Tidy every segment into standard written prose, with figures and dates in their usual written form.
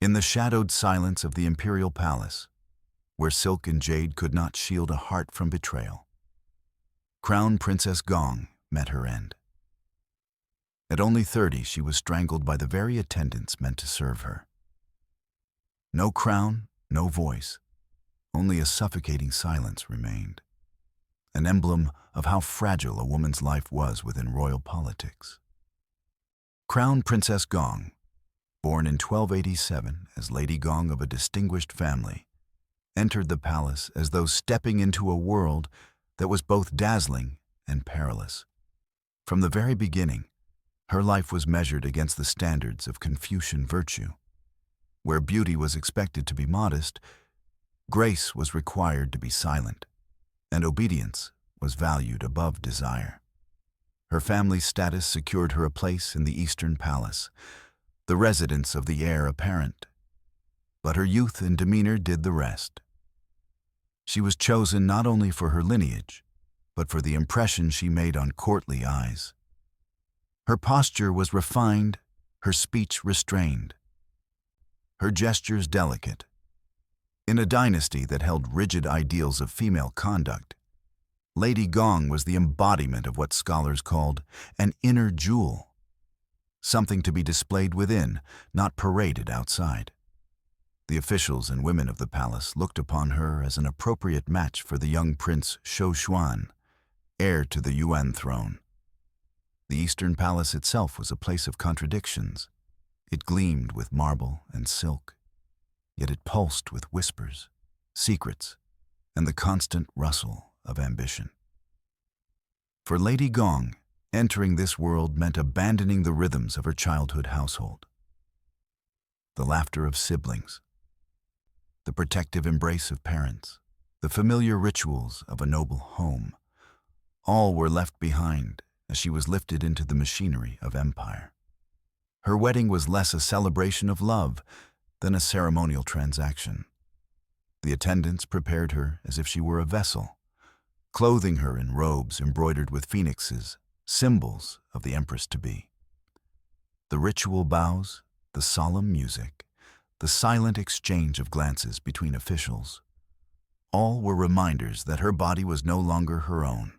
In the shadowed silence of the imperial palace, where silk and jade could not shield a heart from betrayal, Crown Princess Gong met her end. At only 30, she was strangled by the very attendants meant to serve her. No crown, no voice, only a suffocating silence remained, an emblem of how fragile a woman's life was within royal politics. Crown Princess Gong, born in 1287 as Lady Gong of a distinguished family, entered the palace as though stepping into a world that was both dazzling and perilous. From the very beginning, her life was measured against the standards of Confucian virtue. Where beauty was expected to be modest, grace was required to be silent, and obedience was valued above desire. Her family's status secured her a place in the Eastern Palace, the residence of the heir apparent. But her youth and demeanor did the rest. She was chosen not only for her lineage, but for the impression she made on courtly eyes. Her posture was refined, her speech restrained, her gestures delicate. In a dynasty that held rigid ideals of female conduct, Lady Gong was the embodiment of what scholars called an inner jewel, something to be displayed within, not paraded outside. The officials and women of the palace looked upon her as an appropriate match for the young prince Yuan, heir to the Yuan throne. The Eastern Palace itself was a place of contradictions. It gleamed with marble and silk, yet it pulsed with whispers, secrets, and the constant rustle of ambition. For Lady Gong, entering this world meant abandoning the rhythms of her childhood household. The laughter of siblings, the protective embrace of parents, the familiar rituals of a noble home, all were left behind as she was lifted into the machinery of empire. Her wedding was less a celebration of love than a ceremonial transaction. The attendants prepared her as if she were a vessel, clothing her in robes embroidered with phoenixes, symbols of the empress-to-be. The ritual bows, the solemn music, the silent exchange of glances between officials, all were reminders that her body was no longer her own.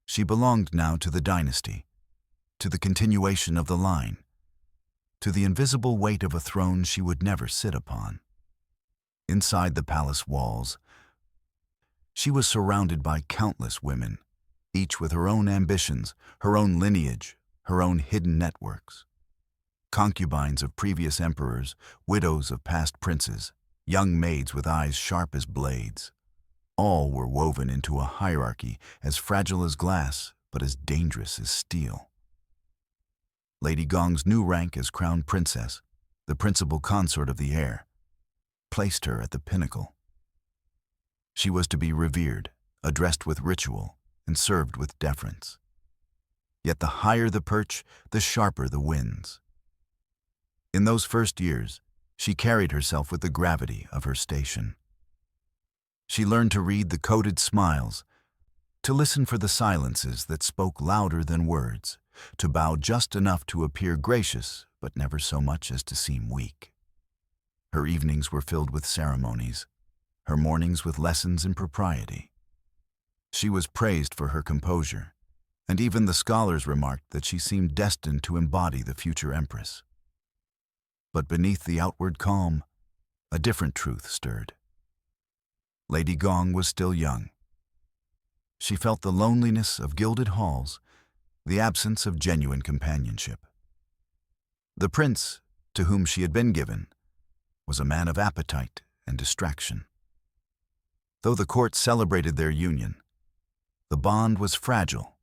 She belonged now to the dynasty, to the continuation of the line, to the invisible weight of a throne she would never sit upon. Inside the palace walls, she was surrounded by countless women, each with her own ambitions, her own lineage, her own hidden networks. Concubines of previous emperors, widows of past princes, young maids with eyes sharp as blades. All were woven into a hierarchy as fragile as glass, but as dangerous as steel. Lady Gong's new rank as crown princess, the principal consort of the heir, placed her at the pinnacle. She was to be revered, addressed with ritual, and served with deference. Yet the higher the perch, the sharper the winds. In those first years, she carried herself with the gravity of her station. She learned to read the coded smiles, to listen for the silences that spoke louder than words, to bow just enough to appear gracious, but never so much as to seem weak. Her evenings were filled with ceremonies, her mornings with lessons in propriety. She was praised for her composure, and even the scholars remarked that she seemed destined to embody the future empress. But beneath the outward calm, a different truth stirred. Lady Gong was still young. She felt the loneliness of gilded halls, the absence of genuine companionship. The prince, to whom she had been given, was a man of appetite and distraction. Though the court celebrated their union, the bond was fragile,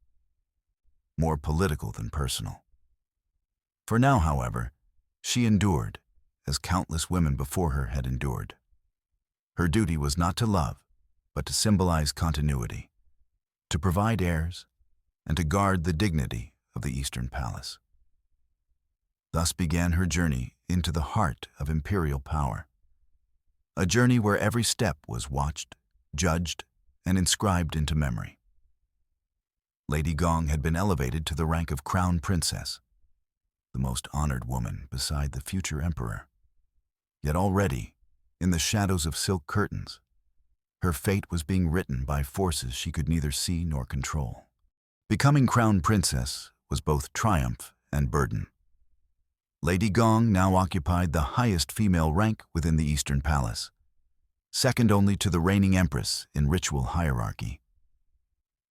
more political than personal. For now, however, she endured, as countless women before her had endured. Her duty was not to love, but to symbolize continuity, to provide heirs, and to guard the dignity of the Eastern Palace. Thus began her journey into the heart of imperial power, a journey where every step was watched, judged, and inscribed into memory. Lady Gong had been elevated to the rank of crown princess, the most honored woman beside the future emperor. Yet already, in the shadows of silk curtains, her fate was being written by forces she could neither see nor control. Becoming crown princess was both triumph and burden. Lady Gong now occupied the highest female rank within the Eastern Palace, second only to the reigning empress in ritual hierarchy.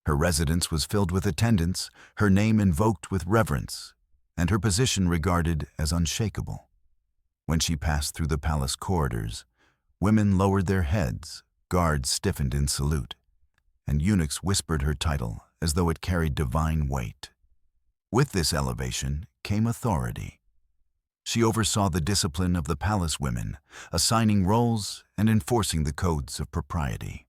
Her residence was filled with attendants, her name invoked with reverence, and her position regarded as unshakable. When she passed through the palace corridors, women lowered their heads, guards stiffened in salute, and eunuchs whispered her title as though it carried divine weight. With this elevation came authority. She oversaw the discipline of the palace women, assigning roles and enforcing the codes of propriety.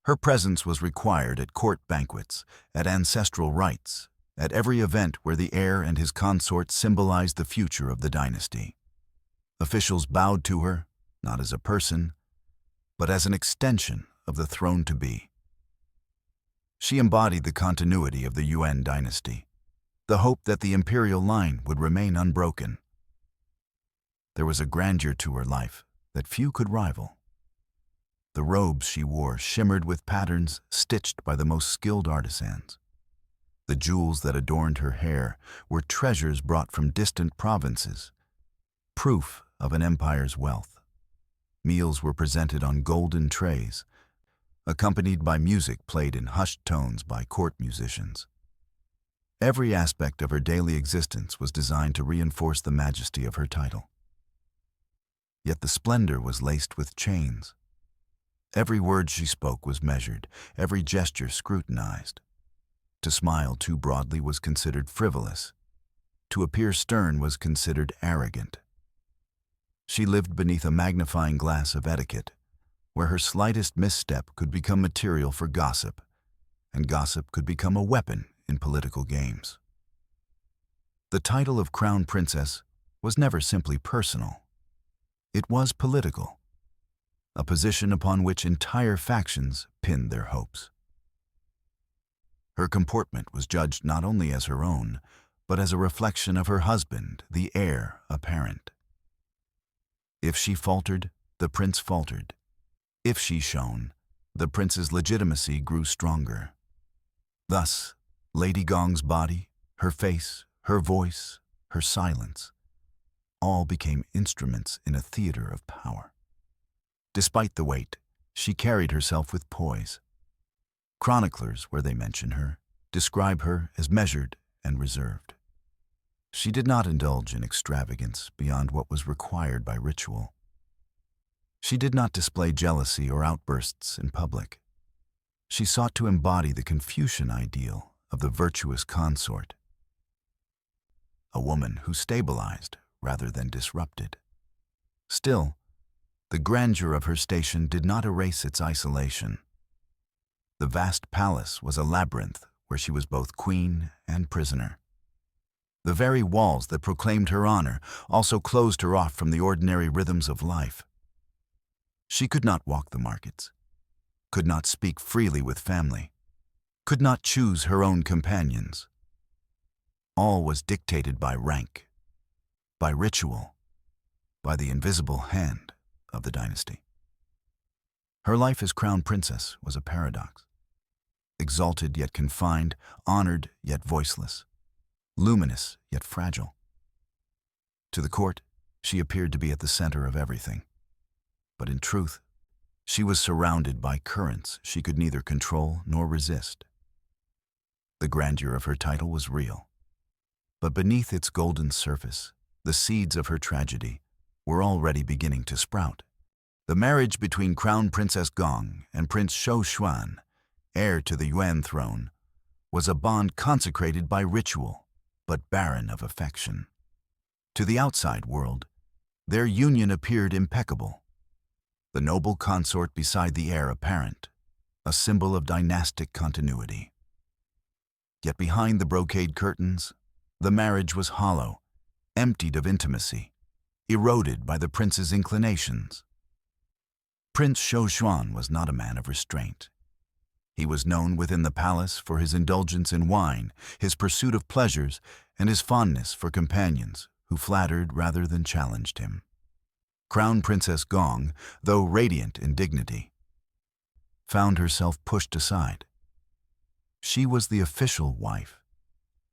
Her presence was required at court banquets, at ancestral rites, at every event where the heir and his consort symbolized the future of the dynasty. Officials bowed to her, not as a person, but as an extension of the throne to be. She embodied the continuity of the Yuan dynasty, the hope that the imperial line would remain unbroken. There was a grandeur to her life that few could rival. The robes she wore shimmered with patterns stitched by the most skilled artisans. The jewels that adorned her hair were treasures brought from distant provinces, proof of an empire's wealth. Meals were presented on golden trays, accompanied by music played in hushed tones by court musicians. Every aspect of her daily existence was designed to reinforce the majesty of her title. Yet the splendor was laced with chains. Every word she spoke was measured, every gesture scrutinized. To smile too broadly was considered frivolous. To appear stern was considered arrogant. She lived beneath a magnifying glass of etiquette, where her slightest misstep could become material for gossip, and gossip could become a weapon in political games. The title of Crown Princess was never simply personal. It was political, a position upon which entire factions pinned their hopes. Her comportment was judged not only as her own, but as a reflection of her husband, the heir apparent. If she faltered, the prince faltered. If she shone, the prince's legitimacy grew stronger. Thus, Lady Gong's body, her face, her voice, her silence, all became instruments in a theater of power. Despite the weight, she carried herself with poise. Chroniclers, where they mention her, describe her as measured and reserved. She did not indulge in extravagance beyond what was required by ritual. She did not display jealousy or outbursts in public. She sought to embody the Confucian ideal of the virtuous consort, a woman who stabilized rather than disrupted. Still, the grandeur of her station did not erase its isolation. The vast palace was a labyrinth where she was both queen and prisoner. The very walls that proclaimed her honor also closed her off from the ordinary rhythms of life. She could not walk the markets, could not speak freely with family, could not choose her own companions. All was dictated by rank, by ritual, by the invisible hand of the dynasty. Her life as crown princess was a paradox. Exalted yet confined, honored yet voiceless, luminous yet fragile. To the court, she appeared to be at the center of everything. But in truth, she was surrounded by currents she could neither control nor resist. The grandeur of her title was real, but beneath its golden surface, the seeds of her tragedy were already beginning to sprout. The marriage between Crown Princess Gong and Prince Yuan, heir to the Yuan throne, was a bond consecrated by ritual, but barren of affection. To the outside world, their union appeared impeccable. The noble consort beside the heir apparent, a symbol of dynastic continuity. Yet behind the brocade curtains, the marriage was hollow, emptied of intimacy, eroded by the prince's inclinations. Prince Yuan was not a man of restraint. He was known within the palace for his indulgence in wine, his pursuit of pleasures, and his fondness for companions who flattered rather than challenged him. Crown Princess Gong, though radiant in dignity, found herself pushed aside. She was the official wife,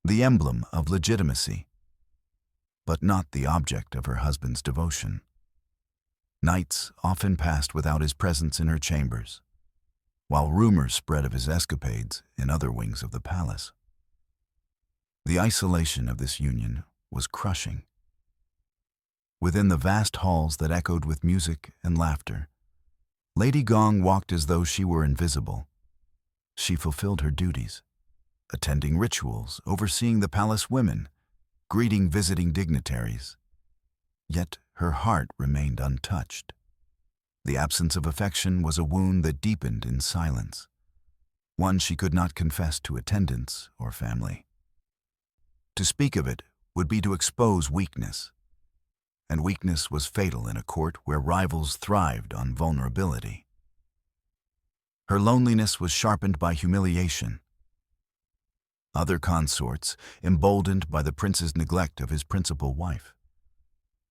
the emblem of legitimacy, but not the object of her husband's devotion. Nights often passed without his presence in her chambers, while rumors spread of his escapades in other wings of the palace. The isolation of this union was crushing. Within the vast halls that echoed with music and laughter, Lady Gong walked as though she were invisible. She fulfilled her duties, attending rituals, overseeing the palace women, greeting visiting dignitaries. Yet her heart remained untouched. The absence of affection was a wound that deepened in silence, one she could not confess to attendants or family. To speak of it would be to expose weakness, and weakness was fatal in a court where rivals thrived on vulnerability. Her loneliness was sharpened by humiliation. Other consorts, emboldened by the prince's neglect of his principal wife,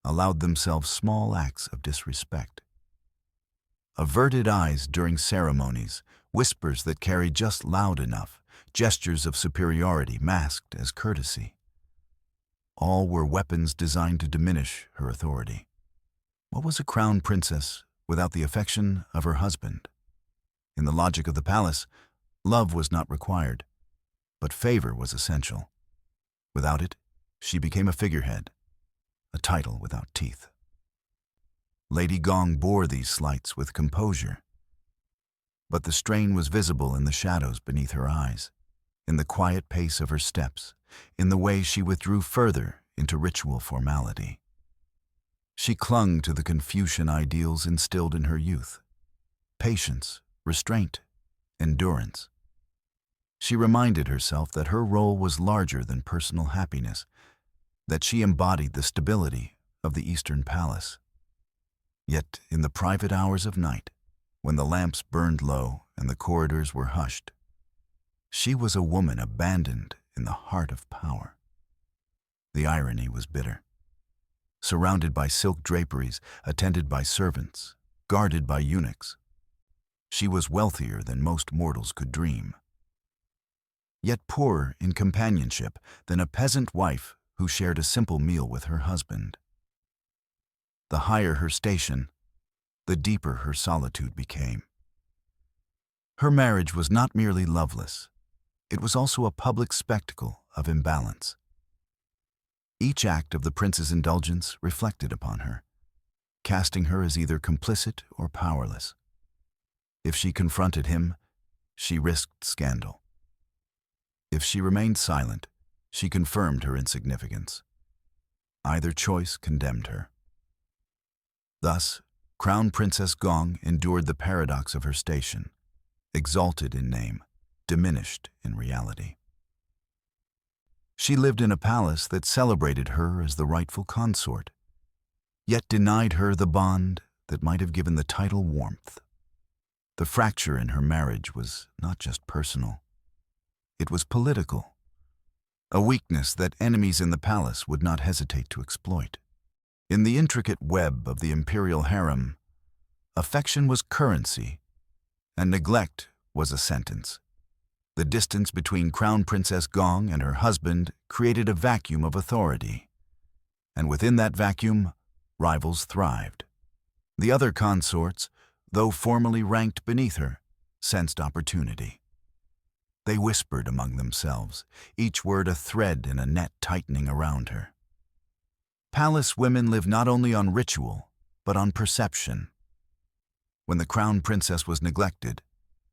allowed themselves small acts of disrespect. Averted eyes during ceremonies, whispers that carried just loud enough, gestures of superiority masked as courtesy. All were weapons designed to diminish her authority. What was a crown princess without the affection of her husband? In the logic of the palace, love was not required, but favor was essential. Without it, she became a figurehead, a title without teeth. Lady Gong bore these slights with composure, but the strain was visible in the shadows beneath her eyes, in the quiet pace of her steps, in the way she withdrew further into ritual formality. She clung to the Confucian ideals instilled in her youth: patience, restraint, endurance. She reminded herself that her role was larger than personal happiness, that she embodied the stability of the Eastern Palace. Yet, in the private hours of night, when the lamps burned low and the corridors were hushed, she was a woman abandoned in the heart of power. The irony was bitter. Surrounded by silk draperies, attended by servants, guarded by eunuchs, she was wealthier than most mortals could dream, yet poorer in companionship than a peasant wife who shared a simple meal with her husband. The higher her station, the deeper her solitude became. Her marriage was not merely loveless, it was also a public spectacle of imbalance. Each act of the prince's indulgence reflected upon her, casting her as either complicit or powerless. If she confronted him, she risked scandal. If she remained silent, she confirmed her insignificance. Either choice condemned her. Thus, Crown Princess Gong endured the paradox of her station, exalted in name, diminished in reality. She lived in a palace that celebrated her as the rightful consort, yet denied her the bond that might have given the title warmth. The fracture in her marriage was not just personal, it was political, a weakness that enemies in the palace would not hesitate to exploit. In the intricate web of the imperial harem, affection was currency, and neglect was a sentence. The distance between Crown Princess Gong and her husband created a vacuum of authority, and within that vacuum, rivals thrived. The other consorts, though formally ranked beneath her, sensed opportunity. They whispered among themselves, each word a thread in a net tightening around her. Palace women live not only on ritual, but on perception. When the crown princess was neglected,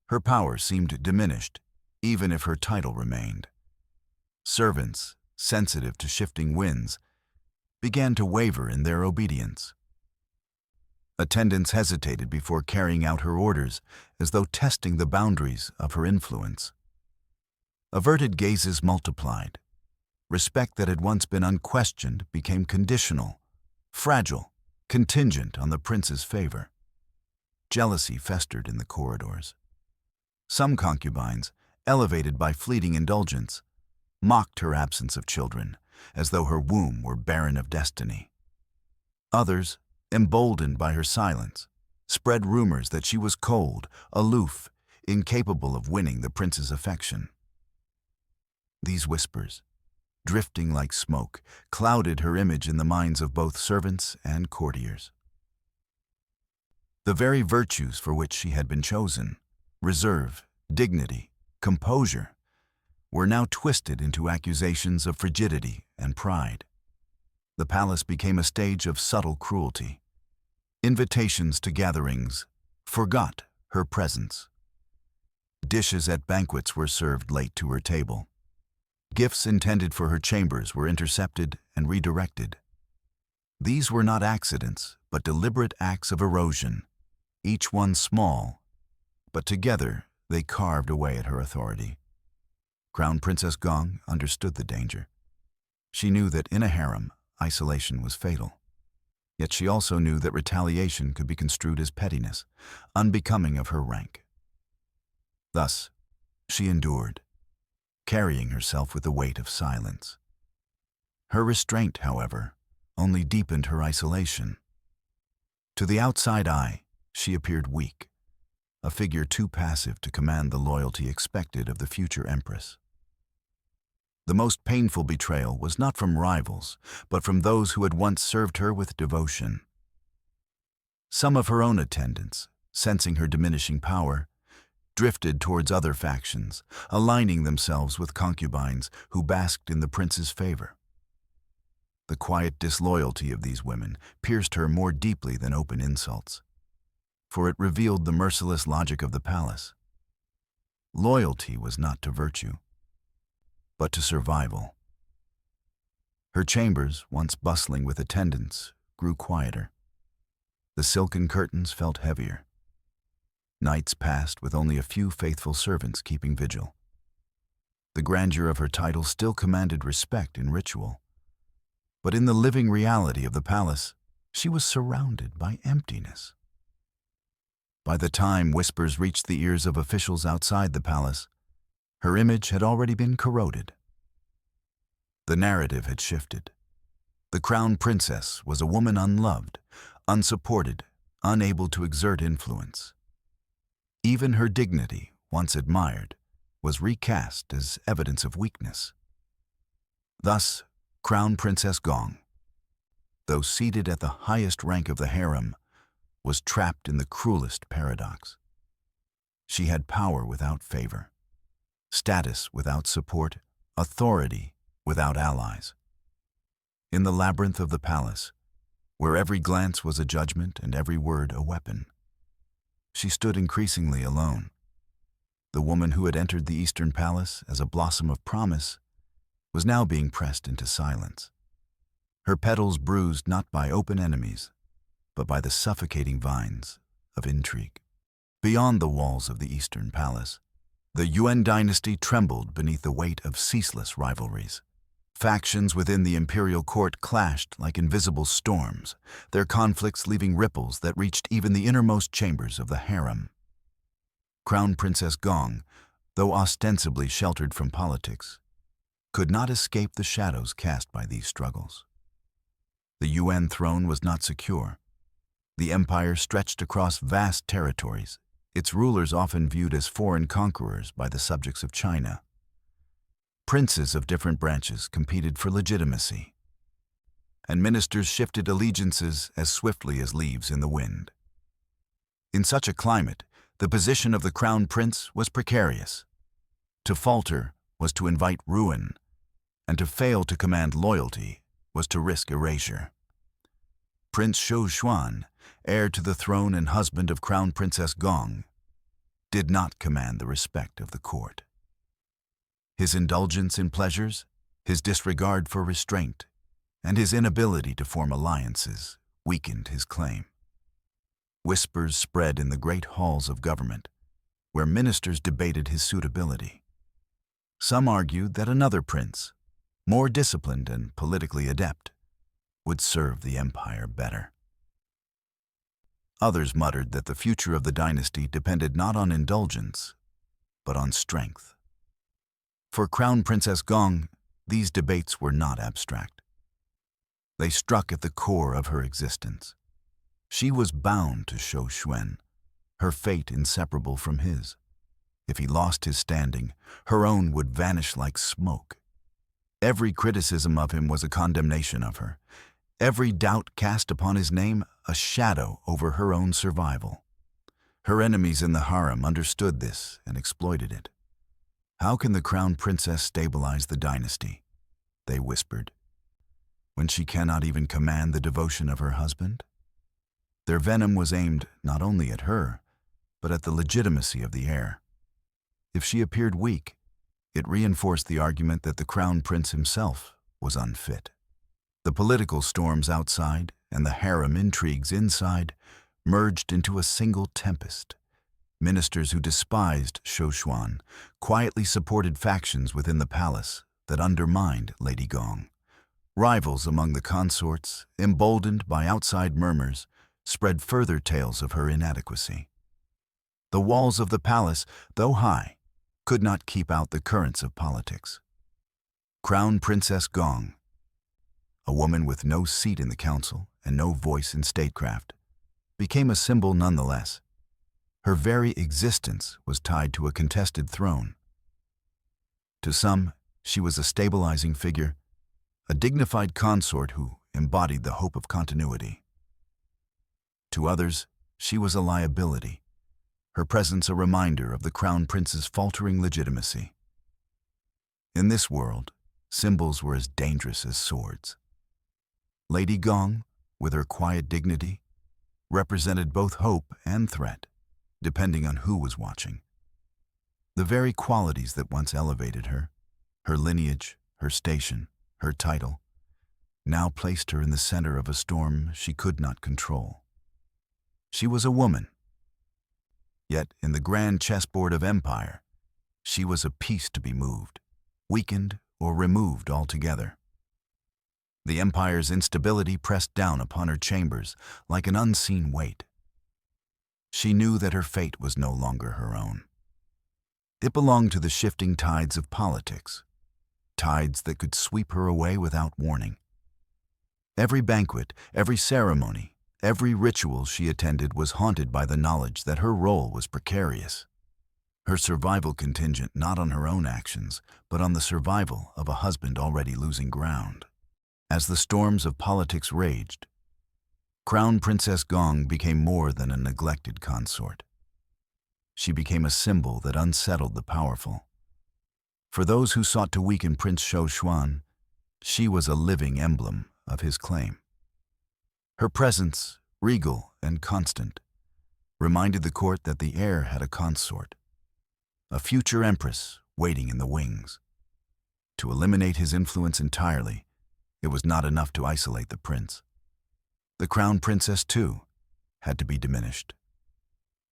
her power seemed diminished, even if her title remained. Servants, sensitive to shifting winds, began to waver in their obedience. Attendants hesitated before carrying out her orders, as though testing the boundaries of her influence. Averted gazes multiplied. Respect that had once been unquestioned became conditional, fragile, contingent on the prince's favor. Jealousy festered in the corridors. Some concubines, elevated by fleeting indulgence, mocked her absence of children, as though her womb were barren of destiny. Others, emboldened by her silence, spread rumors that she was cold, aloof, incapable of winning the prince's affection. These whispers, drifting like smoke, clouded her image in the minds of both servants and courtiers. The very virtues for which she had been chosen, reserve, dignity, composure, were now twisted into accusations of frigidity and pride. The palace became a stage of subtle cruelty. Invitations to gatherings forgot her presence. Dishes at banquets were served late to her table. Gifts intended for her chambers were intercepted and redirected. These were not accidents, but deliberate acts of erosion, each one small, but together they carved away at her authority. Crown Princess Gong understood the danger. She knew that in a harem, isolation was fatal. Yet she also knew that retaliation could be construed as pettiness, unbecoming of her rank. Thus, she endured, carrying herself with the weight of silence. Her restraint, however, only deepened her isolation. To the outside eye, she appeared weak, a figure too passive to command the loyalty expected of the future empress. The most painful betrayal was not from rivals, but from those who had once served her with devotion. Some of her own attendants, sensing her diminishing power, drifted towards other factions, aligning themselves with concubines who basked in the prince's favor. The quiet disloyalty of these women pierced her more deeply than open insults, for it revealed the merciless logic of the palace. Loyalty was not to virtue, but to survival. Her chambers, once bustling with attendants, grew quieter. The silken curtains felt heavier. Nights passed with only a few faithful servants keeping vigil. The grandeur of her title still commanded respect in ritual, but in the living reality of the palace, she was surrounded by emptiness. By the time whispers reached the ears of officials outside the palace, her image had already been corroded. The narrative had shifted. The crown princess was a woman unloved, unsupported, unable to exert influence. Even her dignity, once admired, was recast as evidence of weakness. Thus, Crown Princess Gong, though seated at the highest rank of the harem, was trapped in the cruelest paradox. She had power without favor, status without support, authority without allies. In the labyrinth of the palace, where every glance was a judgment and every word a weapon, she stood increasingly alone. The woman who had entered the Eastern Palace as a blossom of promise was now being pressed into silence, her petals bruised not by open enemies, but by the suffocating vines of intrigue. Beyond the walls of the Eastern Palace, the Yuan dynasty trembled beneath the weight of ceaseless rivalries. Factions within the imperial court clashed like invisible storms, their conflicts leaving ripples that reached even the innermost chambers of the harem. Crown Princess Gong, though ostensibly sheltered from politics, could not escape the shadows cast by these struggles. The Yuan throne was not secure. The empire stretched across vast territories, its rulers often viewed as foreign conquerors by the subjects of China. Princes of different branches competed for legitimacy, and ministers shifted allegiances as swiftly as leaves in the wind. In such a climate, the position of the crown prince was precarious. To falter was to invite ruin, and to fail to command loyalty was to risk erasure. Prince Yuan, heir to the throne and husband of Crown Princess Gong, did not command the respect of the court. His indulgence in pleasures, his disregard for restraint, and his inability to form alliances weakened his claim. Whispers spread in the great halls of government, where ministers debated his suitability. Some argued that another prince, more disciplined and politically adept, would serve the empire better. Others muttered that the future of the dynasty depended not on indulgence, but on strength. For Crown Princess Gong, these debates were not abstract. They struck at the core of her existence. She was bound to show Yuan, her fate inseparable from his. If he lost his standing, her own would vanish like smoke. Every criticism of him was a condemnation of her. Every doubt cast upon his name a shadow over her own survival. Her enemies in the harem understood this and exploited it. "How can the crown princess stabilize the dynasty?" they whispered, "when she cannot even command the devotion of her husband?" Their venom was aimed not only at her, but at the legitimacy of the heir. If she appeared weak, it reinforced the argument that the crown prince himself was unfit. The political storms outside and the harem intrigues inside merged into a single tempest. Ministers who despised Yuan quietly supported factions within the palace that undermined Lady Gong. Rivals among the consorts, emboldened by outside murmurs, spread further tales of her inadequacy. The walls of the palace, though high, could not keep out the currents of politics. Crown Princess Gong, a woman with no seat in the council and no voice in statecraft, became a symbol nonetheless. Her very existence was tied to a contested throne. To some, she was a stabilizing figure, a dignified consort who embodied the hope of continuity. To others, she was a liability, her presence a reminder of the crown prince's faltering legitimacy. In this world, symbols were as dangerous as swords. Lady Gong, with her quiet dignity, represented both hope and threat, depending on who was watching. The very qualities that once elevated her, her lineage, her station, her title, now placed her in the center of a storm she could not control. She was a woman. Yet in the grand chessboard of empire, she was a piece to be moved, weakened, or removed altogether. The empire's instability pressed down upon her chambers like an unseen weight. She knew that her fate was no longer her own. It belonged to the shifting tides of politics, tides that could sweep her away without warning. Every banquet, every ceremony, every ritual she attended was haunted by the knowledge that her role was precarious. Her survival contingent not on her own actions, but on the survival of a husband already losing ground. As the storms of politics raged, Crown Princess Gong became more than a neglected consort. She became a symbol that unsettled the powerful. For those who sought to weaken Prince Yuan, she was a living emblem of his claim. Her presence, regal and constant, reminded the court that the heir had a consort, a future empress waiting in the wings. To eliminate his influence entirely, it was not enough to isolate the prince. The crown princess, too, had to be diminished.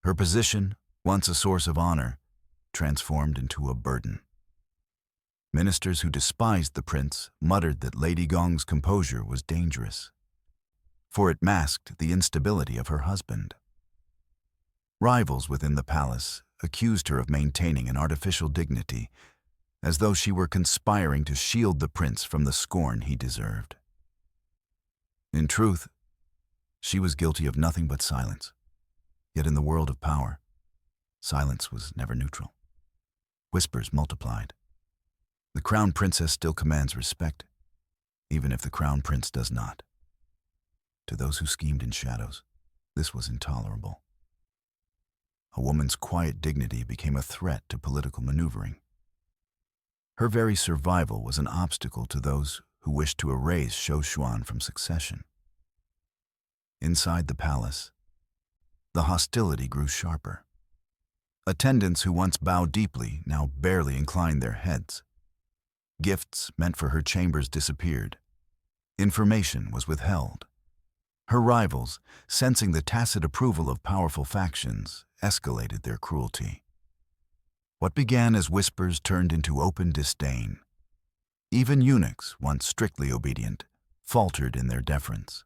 Her position, once a source of honor, transformed into a burden. Ministers who despised the prince muttered that Lady Gong's composure was dangerous, for it masked the instability of her husband. Rivals within the palace accused her of maintaining an artificial dignity, as though she were conspiring to shield the prince from the scorn he deserved. In truth, she was guilty of nothing but silence. Yet in the world of power, silence was never neutral. Whispers multiplied. The crown princess still commands respect, even if the crown prince does not. To those who schemed in shadows, this was intolerable. A woman's quiet dignity became a threat to political maneuvering. Her very survival was an obstacle to those who wished to erase Yuan from succession. Inside the palace, the hostility grew sharper. Attendants who once bowed deeply now barely inclined their heads. Gifts meant for her chambers disappeared. Information was withheld. Her rivals, sensing the tacit approval of powerful factions, escalated their cruelty. What began as whispers turned into open disdain. Even eunuchs, once strictly obedient, faltered in their deference.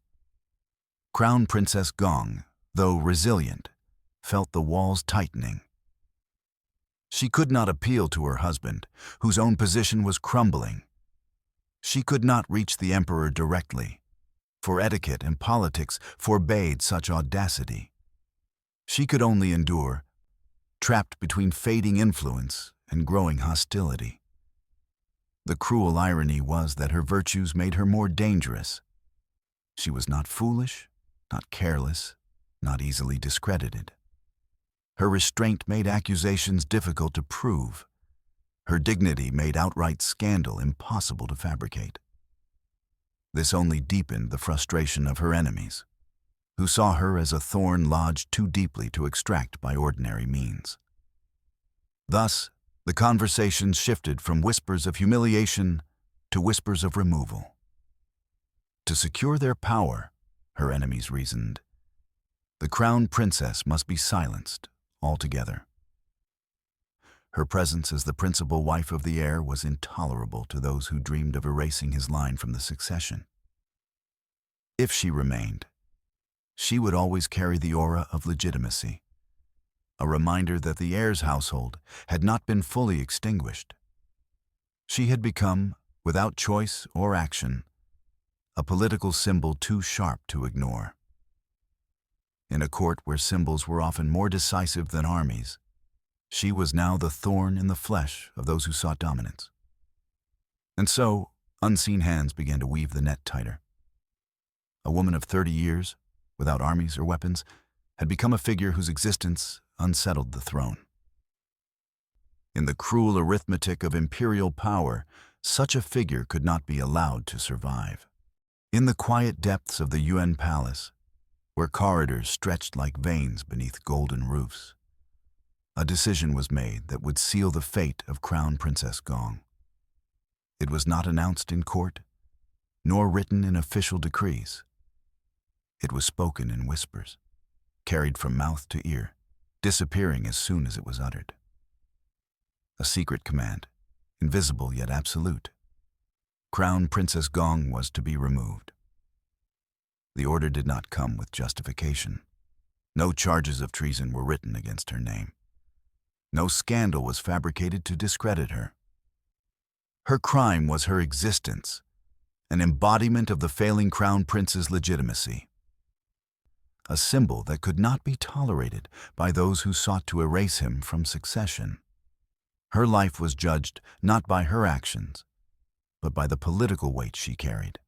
Crown Princess Gong, though resilient, felt the walls tightening. She could not appeal to her husband, whose own position was crumbling. She could not reach the emperor directly. for etiquette and politics forbade such audacity. She could only endure, trapped between fading influence and growing hostility. The cruel irony was that her virtues made her more dangerous. She was not foolish, not careless, not easily discredited. Her restraint made accusations difficult to prove. Her dignity made outright scandal impossible to fabricate. This only deepened the frustration of her enemies, who saw her as a thorn lodged too deeply to extract by ordinary means. Thus, the conversation shifted from whispers of humiliation to whispers of removal. To secure their power, her enemies reasoned, the crown princess must be silenced altogether. Her presence as the principal wife of the heir was intolerable to those who dreamed of erasing his line from the succession. If she remained, she would always carry the aura of legitimacy, a reminder that the heir's household had not been fully extinguished. She had become, without choice or action, a political symbol too sharp to ignore. In a court where symbols were often more decisive than armies, she was now the thorn in the flesh of those who sought dominance. And so, unseen hands began to weave the net tighter. A woman of 30 years, without armies or weapons, had become a figure whose existence unsettled the throne. In the cruel arithmetic of imperial power, such a figure could not be allowed to survive. In the quiet depths of the Yuan palace, where corridors stretched like veins beneath golden roofs, a decision was made that would seal the fate of Crown Princess Gong. It was not announced in court, nor written in official decrees. It was spoken in whispers, carried from mouth to ear, disappearing as soon as it was uttered. A secret command, invisible yet absolute. Crown Princess Gong was to be removed. The order did not come with justification. No charges of treason were written against her name. No scandal was fabricated to discredit her. Her crime was her existence, an embodiment of the failing crown prince's legitimacy. A symbol that could not be tolerated by those who sought to erase him from succession. Her life was judged not by her actions, but by the political weight she carried.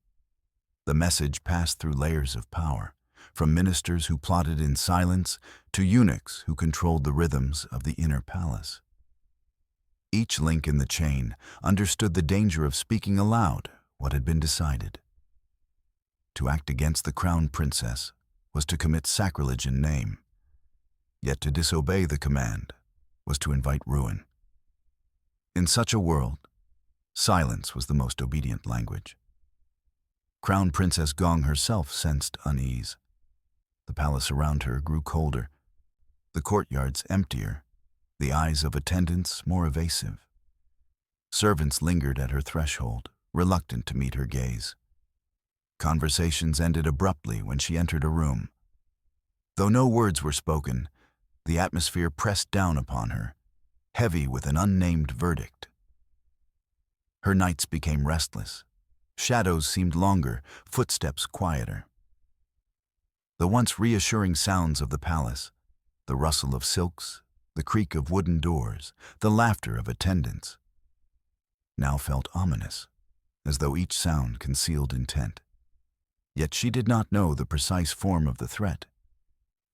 The message passed through layers of power, from ministers who plotted in silence to eunuchs who controlled the rhythms of the inner palace. Each link in the chain understood the danger of speaking aloud what had been decided. To act against the crown princess was to commit sacrilege in name, yet to disobey the command was to invite ruin. In such a world, silence was the most obedient language. Crown Princess Gong herself sensed unease. The palace around her grew colder, the courtyards emptier, the eyes of attendants more evasive. Servants lingered at her threshold, reluctant to meet her gaze. Conversations ended abruptly when she entered a room. Though no words were spoken, the atmosphere pressed down upon her, heavy with an unnamed verdict. Her nights became restless. Shadows seemed longer, footsteps quieter. The once reassuring sounds of the palace, the rustle of silks, the creak of wooden doors, the laughter of attendants, now felt ominous, as though each sound concealed intent. Yet she did not know the precise form of the threat,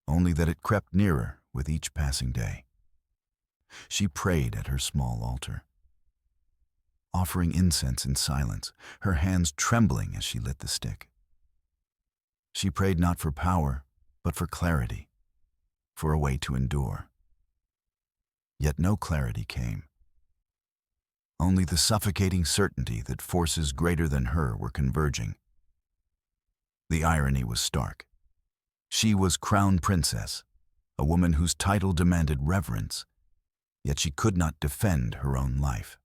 only that it crept nearer with each passing day. She prayed at her small altar, offering incense in silence, her hands trembling as she lit the stick. She prayed not for power, but for clarity, for a way to endure. Yet no clarity came. Only the suffocating certainty that forces greater than her were converging. The irony was stark. She was crown princess, a woman whose title demanded reverence, yet she could not defend her own life.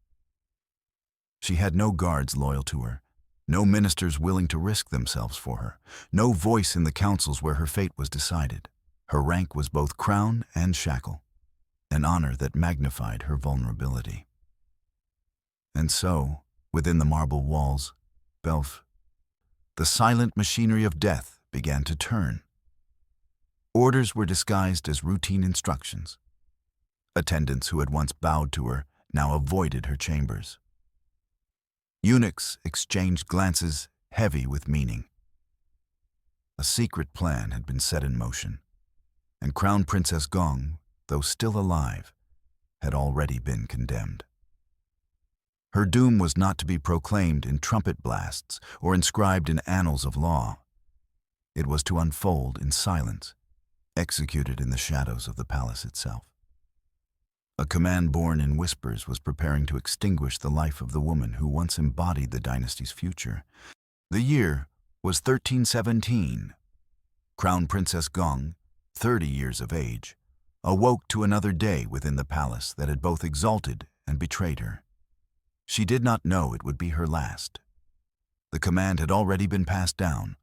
She had no guards loyal to her, no ministers willing to risk themselves for her, no voice in the councils where her fate was decided. Her rank was both crown and shackle, an honor that magnified her vulnerability. And so, within the marble walls, Belf, the silent machinery of death began to turn. Orders were disguised as routine instructions. Attendants who had once bowed to her now avoided her chambers. Eunuchs exchanged glances heavy with meaning. A secret plan had been set in motion, and Crown Princess Gong, though still alive, had already been condemned. Her doom was not to be proclaimed in trumpet blasts or inscribed in annals of law. It was to unfold in silence, executed in the shadows of the palace itself. A command born in whispers was preparing to extinguish the life of the woman who once embodied the dynasty's future. The year was 1317. Crown Princess Gong, 30 years of age, awoke to another day within the palace that had both exalted and betrayed her. She did not know it would be her last. The command had already been passed down.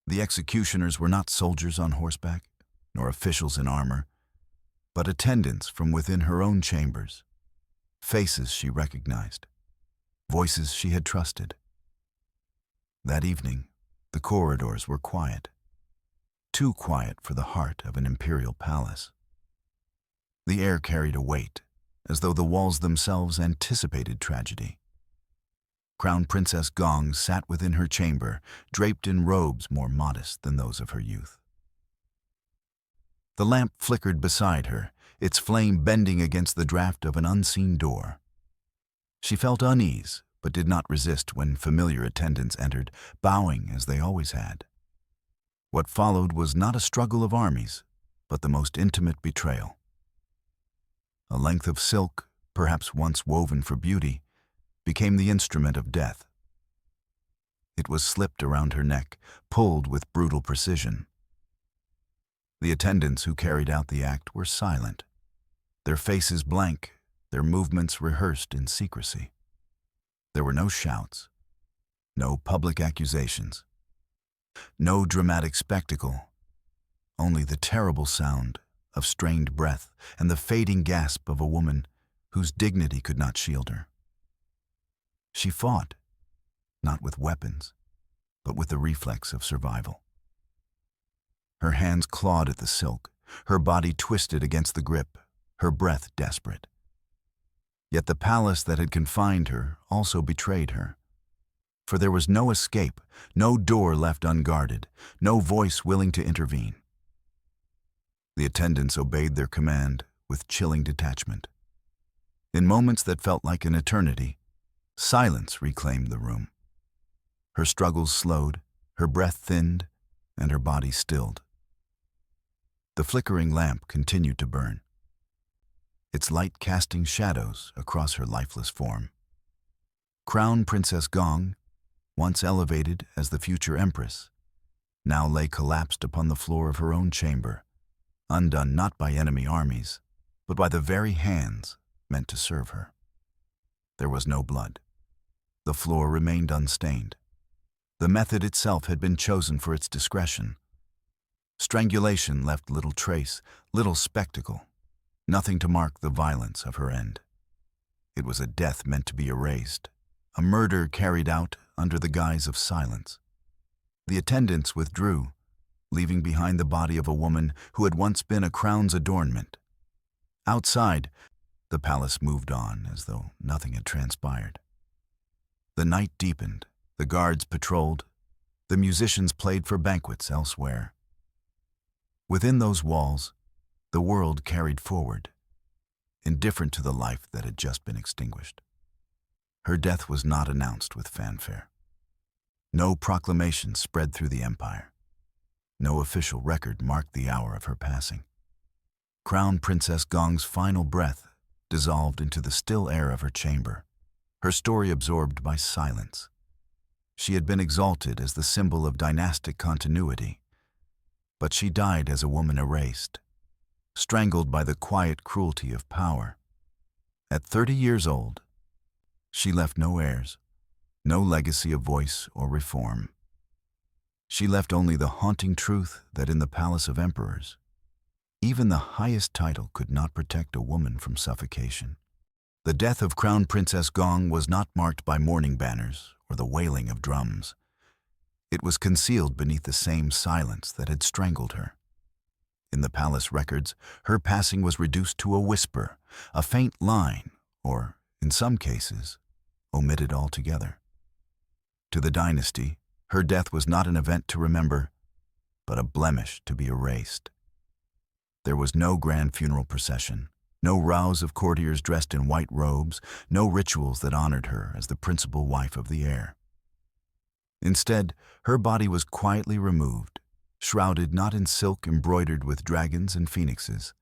The executioners were not soldiers on horseback, nor officials in armor, but attendants from within her own chambers, faces she recognized, voices she had trusted. That evening, the corridors were quiet, too quiet for the heart of an imperial palace. The air carried a weight, as though the walls themselves anticipated tragedy. Crown Princess Gong sat within her chamber, draped in robes more modest than those of her youth. The lamp flickered beside her, its flame bending against the draft of an unseen door. She felt unease, but did not resist when familiar attendants entered, bowing as they always had. What followed was not a struggle of armies, but the most intimate betrayal. A length of silk, perhaps once woven for beauty, became the instrument of death. It was slipped around her neck, pulled with brutal precision. The attendants who carried out the act were silent, their faces blank, their movements rehearsed in secrecy. There were no shouts, no public accusations, no dramatic spectacle, only the terrible sound of strained breath and the fading gasp of a woman whose dignity could not shield her. She fought, not with weapons, but with the reflex of survival. Her hands clawed at the silk, her body twisted against the grip, her breath desperate. Yet the palace that had confined her also betrayed her. For there was no escape, no door left unguarded, no voice willing to intervene. The attendants obeyed their command with chilling detachment. In moments that felt like an eternity, silence reclaimed the room. Her struggles slowed, her breath thinned, and her body stilled. The flickering lamp continued to burn, its light casting shadows across her lifeless form. Crown Princess Gong, once elevated as the future empress, now lay collapsed upon the floor of her own chamber, undone not by enemy armies, but by the very hands meant to serve her. There was no blood. The floor remained unstained. The method itself had been chosen for its discretion. Strangulation left little trace, little spectacle, nothing to mark the violence of her end. It was a death meant to be erased, a murder carried out under the guise of silence. The attendants withdrew, leaving behind the body of a woman who had once been a crown's adornment. Outside, the palace moved on as though nothing had transpired. The night deepened, the guards patrolled, the musicians played for banquets elsewhere. Within those walls, the world carried forward, indifferent to the life that had just been extinguished. Her death was not announced with fanfare. No proclamation spread through the empire. No official record marked the hour of her passing. Crown Princess Gong's final breath dissolved into the still air of her chamber, her story absorbed by silence. She had been exalted as the symbol of dynastic continuity, but she died as a woman erased, strangled by the quiet cruelty of power. At 30 years old, she left no heirs, no legacy of voice or reform. She left only the haunting truth that in the palace of emperors, even the highest title could not protect a woman from suffocation. The death of Crown Princess Gong was not marked by mourning banners or the wailing of drums. It was concealed beneath the same silence that had strangled her. In the palace records, her passing was reduced to a whisper, a faint line, or, in some cases, omitted altogether. To the dynasty, her death was not an event to remember, but a blemish to be erased. There was no grand funeral procession, no rows of courtiers dressed in white robes, no rituals that honored her as the principal wife of the heir. Instead, her body was quietly removed, shrouded not in silk embroidered with dragons and phoenixes,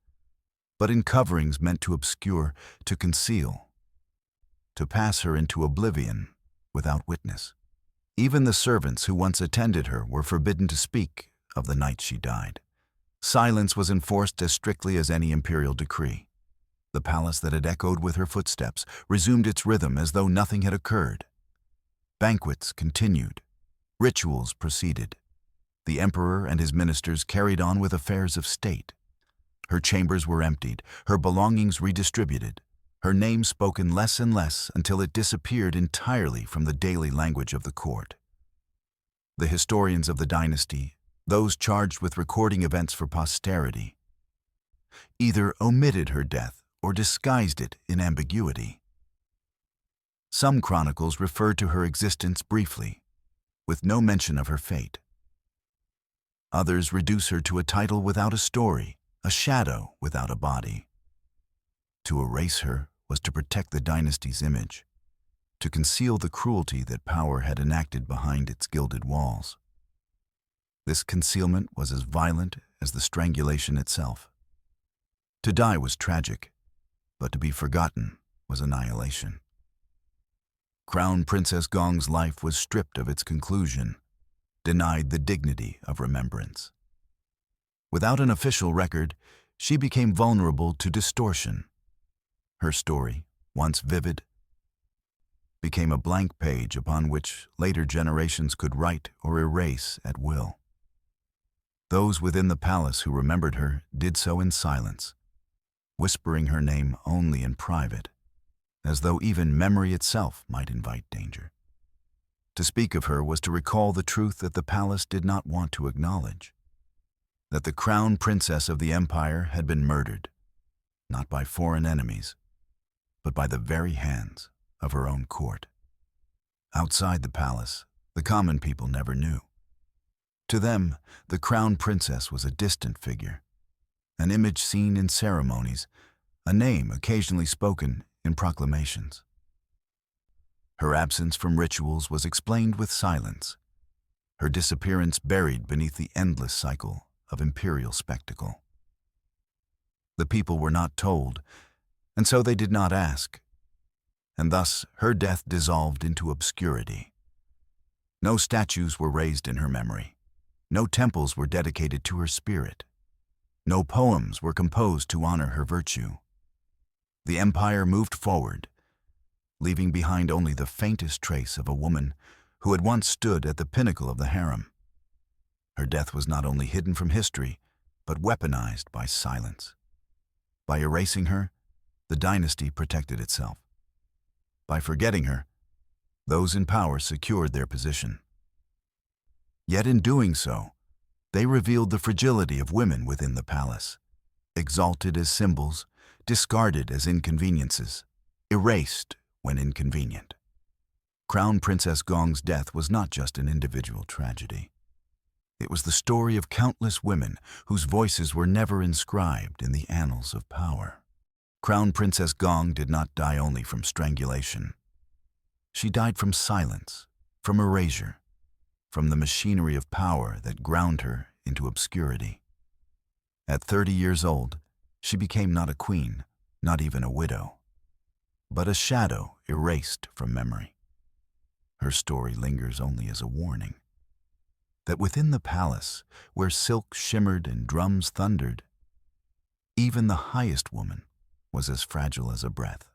but in coverings meant to obscure, to conceal, to pass her into oblivion without witness. Even the servants who once attended her were forbidden to speak of the night she died. Silence was enforced as strictly as any imperial decree. The palace that had echoed with her footsteps resumed its rhythm as though nothing had occurred. Banquets continued. Rituals proceeded. The emperor and his ministers carried on with affairs of state. Her chambers were emptied, her belongings redistributed, her name spoken less and less until it disappeared entirely from the daily language of the court. The historians of the dynasty, those charged with recording events for posterity, either omitted her death or disguised it in ambiguity. Some chronicles refer to her existence briefly, with no mention of her fate. Others reduce her to a title without a story, a shadow without a body. To erase her was to protect the dynasty's image, to conceal the cruelty that power had enacted behind its gilded walls. This concealment was as violent as the strangulation itself. To die was tragic, but to be forgotten was annihilation. Crown Princess Gong's life was stripped of its conclusion, denied the dignity of remembrance. Without an official record, she became vulnerable to distortion. Her story, once vivid, became a blank page upon which later generations could write or erase at will. Those within the palace who remembered her did so in silence, whispering her name only in private, as though even memory itself might invite danger. To speak of her was to recall the truth that the palace did not want to acknowledge, that the crown princess of the empire had been murdered, not by foreign enemies, but by the very hands of her own court. Outside the palace, the common people never knew. To them, the crown princess was a distant figure, an image seen in ceremonies, a name occasionally spoken in proclamations. Her absence from rituals was explained with silence, her disappearance buried beneath the endless cycle of imperial spectacle. The people were not told, and so they did not ask, and thus her death dissolved into obscurity. No statues were raised in her memory. No temples were dedicated to her spirit. No poems were composed to honor her virtue. The empire moved forward, leaving behind only the faintest trace of a woman who had once stood at the pinnacle of the harem. Her death was not only hidden from history, but weaponized by silence. By erasing her, the dynasty protected itself. By forgetting her, those in power secured their position. Yet in doing so, they revealed the fragility of women within the palace, exalted as symbols, discarded as inconveniences, erased when inconvenient. Crown Princess Gong's death was not just an individual tragedy. It was the story of countless women whose voices were never inscribed in the annals of power. Crown Princess Gong did not die only from strangulation. She died from silence, from erasure, from the machinery of power that ground her into obscurity. At 30 years old, she became not a queen, not even a widow, but a shadow erased from memory. Her story lingers only as a warning that within the palace, where silk shimmered and drums thundered, even the highest woman was as fragile as a breath.